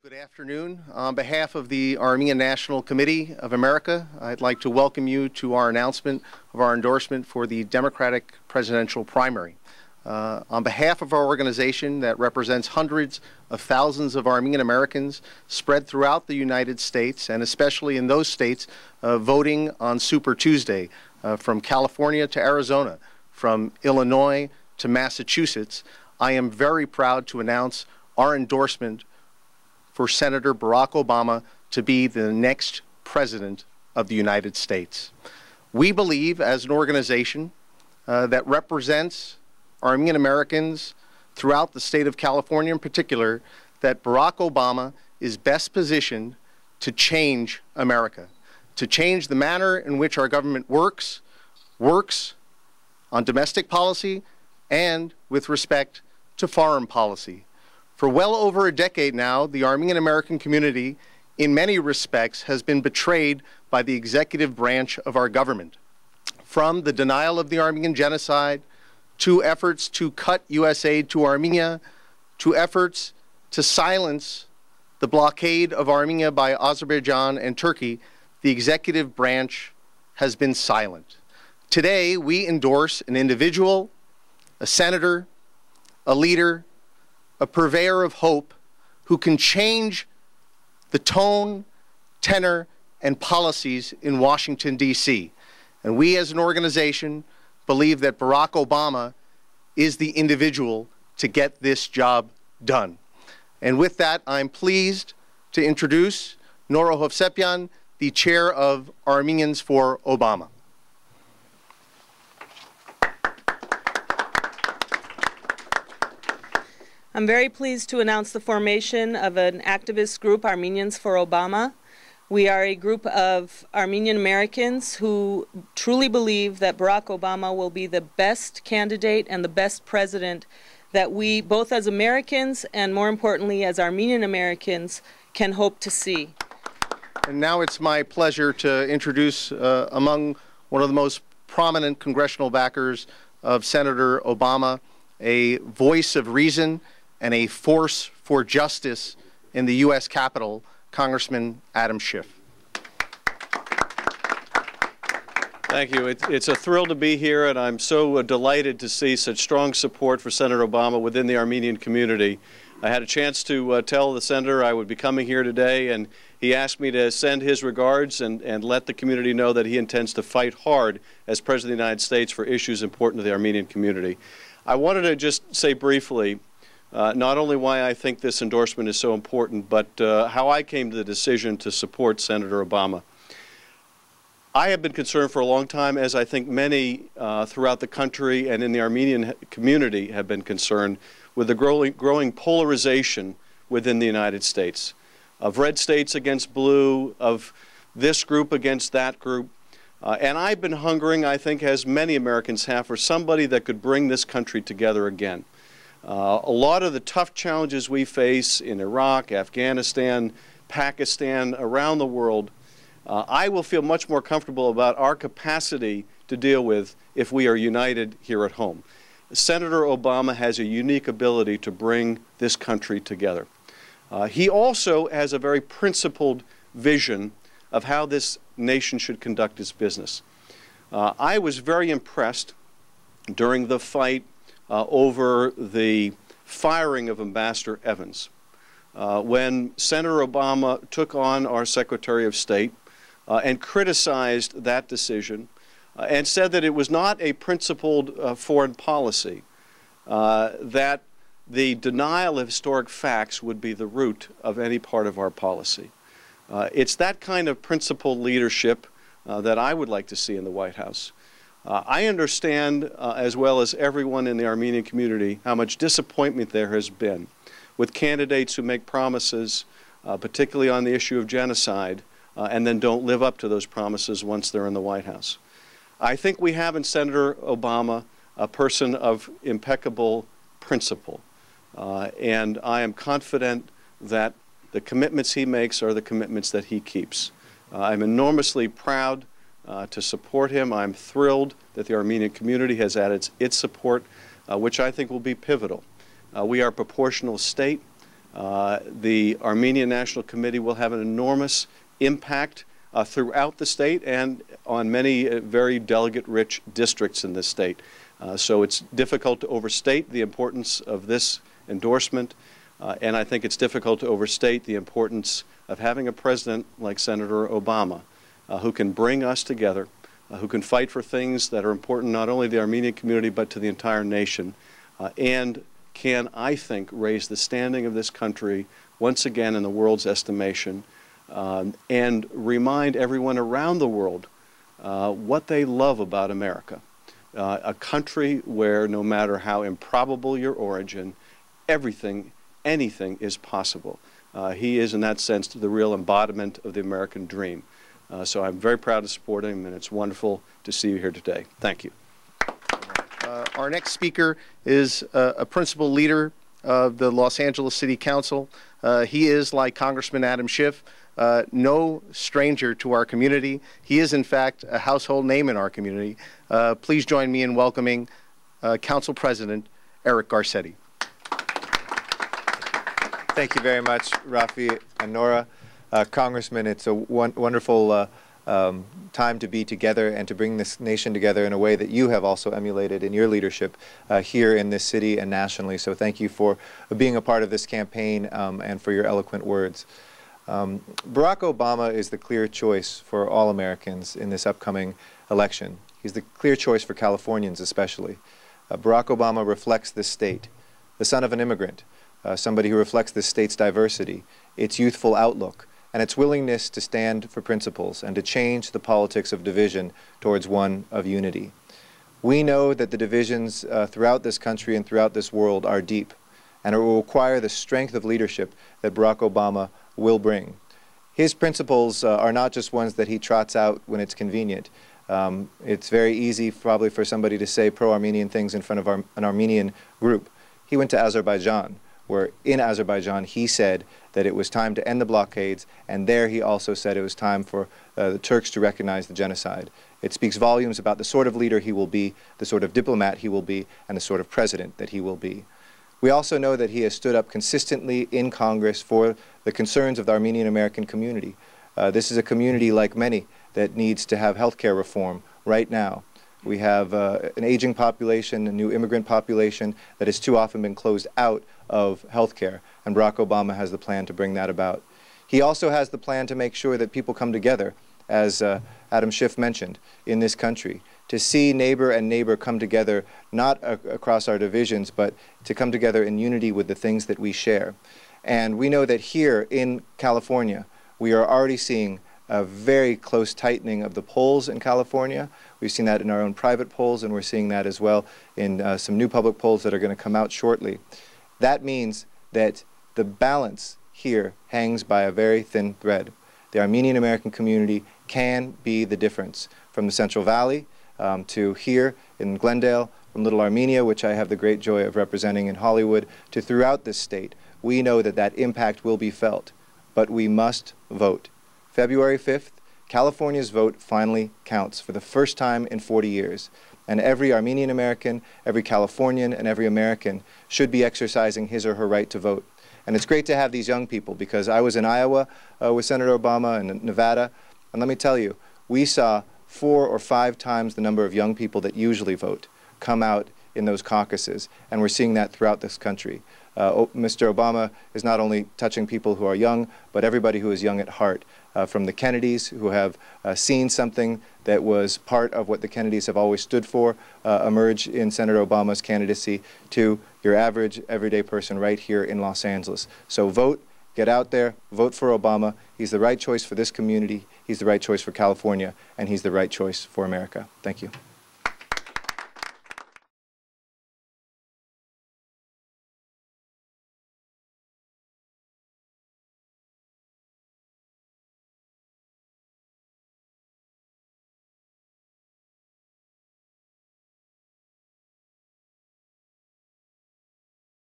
Good afternoon. On behalf of the Armenian National Committee of America, I'd like to welcome you to our announcement of our endorsement for the Democratic presidential primary. On behalf of our organization that represents hundreds of thousands of Armenian Americans spread throughout the United States, and especially in those states voting on Super Tuesday, from California to Arizona, from Illinois to Massachusetts, I am very proud to announce our endorsement for Senator Barack Obama to be the next President of the United States. We believe, as an organization that represents Armenian Americans throughout the state of California in particular, that Barack Obama is best positioned to change America, to change the manner in which our government works on domestic policy and with respect to foreign policy. For well over a decade now, the Armenian American community, in many respects, has been betrayed by the executive branch of our government. From the denial of the Armenian genocide, to efforts to cut U.S. aid to Armenia, to efforts to silence the blockade of Armenia by Azerbaijan and Turkey, the executive branch has been silent. Today, we endorse an individual, a senator, a leader, a purveyor of hope who can change the tone, tenor, and policies in Washington, D.C. And we as an organization believe that Barack Obama is the individual to get this job done. And with that, I'm pleased to introduce Nora Hovsepian, the chair of Armenians for Obama. I'm very pleased to announce the formation of an activist group, Armenians for Obama. We are a group of Armenian Americans who truly believe that Barack Obama will be the best candidate and the best president that we, both as Americans and more importantly as Armenian Americans, can hope to see. And now it's my pleasure to introduce among one of the most prominent congressional backers of Senator Obama, a voice of reason and a force for justice in the U.S. Capitol, Congressman Adam Schiff. Thank you. It's a thrill to be here, and I'm so delighted to see such strong support for Senator Obama within the Armenian community. I had a chance to tell the senator I would be coming here today, and he asked me to send his regards and let the community know that he intends to fight hard as President of the United States for issues important to the Armenian community. I wanted to just say briefly not only why I think this endorsement is so important, but how I came to the decision to support Senator Obama. I have been concerned for a long time, as I think many throughout the country and in the Armenian community have been concerned, with the growing polarization within the United States, of red states against blue, of this group against that group. And I've been hungering, I think, as many Americans have, for somebody that could bring this country together again. A lot of the tough challenges we face in Iraq, Afghanistan, Pakistan, around the world, I will feel much more comfortable about our capacity to deal with if we are united here at home. Senator Obama has a unique ability to bring this country together. He also has a very principled vision of how this nation should conduct its business. I was very impressed during the fight over the firing of Ambassador Evans. When Senator Obama took on our Secretary of State and criticized that decision and said that it was not a principled foreign policy, that the denial of historic facts would be the root of any part of our policy. It's that kind of principled leadership that I would like to see in the White House. I understand, as well as everyone in the Armenian community, how much disappointment there has been with candidates who make promises, particularly on the issue of genocide, and then don't live up to those promises once they're in the White House. I think we have in Senator Obama a person of impeccable principle, and I am confident that the commitments he makes are the commitments that he keeps. I'm enormously proud to support him. I'm thrilled that the Armenian community has added its support, which I think will be pivotal. We are a proportional state. The Armenian National Committee will have an enormous impact throughout the state and on many very delegate-rich districts in this state. So it's difficult to overstate the importance of this endorsement, and I think it's difficult to overstate the importance of having a president like Senator Obama, who can bring us together, who can fight for things that are important not only to the Armenian community but to the entire nation, and can, I think, raise the standing of this country once again in the world's estimation, and remind everyone around the world what they love about America. A country where no matter how improbable your origin, anything is possible. He is, in that sense, the real embodiment of the American dream. So I'm very proud to support him, and it's wonderful to see you here today. Thank you. Our next speaker is a principal leader of the Los Angeles City Council. He is, like Congressman Adam Schiff, no stranger to our community. He is, in fact, a household name in our community. Please join me in welcoming Council President Eric Garcetti. Thank you very much, Rafi and Nora. Congressman, it's a wonderful time to be together and to bring this nation together in a way that you have also emulated in your leadership here in this city and nationally. So thank you for being a part of this campaign and for your eloquent words. Barack Obama is the clear choice for all Americans in this upcoming election. He's the clear choice for Californians especially. Barack Obama reflects this state, the son of an immigrant, somebody who reflects this state's diversity, its youthful outlook, and its willingness to stand for principles and to change the politics of division towards one of unity. We know that the divisions throughout this country and throughout this world are deep, and it will require the strength of leadership that Barack Obama will bring. His principles are not just ones that he trots out when it's convenient. It's very easy probably for somebody to say pro-Armenian things in front of an Armenian group. He went to Azerbaijan, where in Azerbaijan he said that it was time to end the blockades, and there he also said it was time for the Turks to recognize the genocide. It speaks volumes about the sort of leader he will be, the sort of diplomat he will be, and the sort of president that he will be. We also know that he has stood up consistently in Congress for the concerns of the Armenian American community. This is a community, like many, that needs to have health care reform right now. We have an aging population, a new immigrant population that has too often been closed out of health care, and Barack Obama has the plan to bring that about. He also has the plan to make sure that people come together, as Adam Schiff mentioned, in this country, to see neighbor and neighbor come together, not across our divisions, but to come together in unity with the things that we share. And we know that here in California, we are already seeing a very close tightening of the polls in California. We've seen that in our own private polls, and we're seeing that as well in some new public polls that are going to come out shortly. That means that the balance here hangs by a very thin thread. The Armenian American community can be the difference. From the Central Valley to here in Glendale, from Little Armenia, which I have the great joy of representing in Hollywood, to throughout this state, we know that that impact will be felt. But we must vote. February 5th, California's vote finally counts for the first time in 40 years. And every Armenian American, every Californian, and every American should be exercising his or her right to vote. And it's great to have these young people, because I was in Iowa with Senator Obama and Nevada, and let me tell you, we saw 4 or 5 times the number of young people that usually vote come out in those caucuses, and we're seeing that throughout this country. Mr. Obama is not only touching people who are young, but everybody who is young at heart, from the Kennedys, who have seen something that was part of what the Kennedys have always stood for emerge in Senator Obama's candidacy, to your average, everyday person right here in Los Angeles. So vote, get out there, vote for Obama. He's the right choice for this community, he's the right choice for California, and he's the right choice for America. Thank you.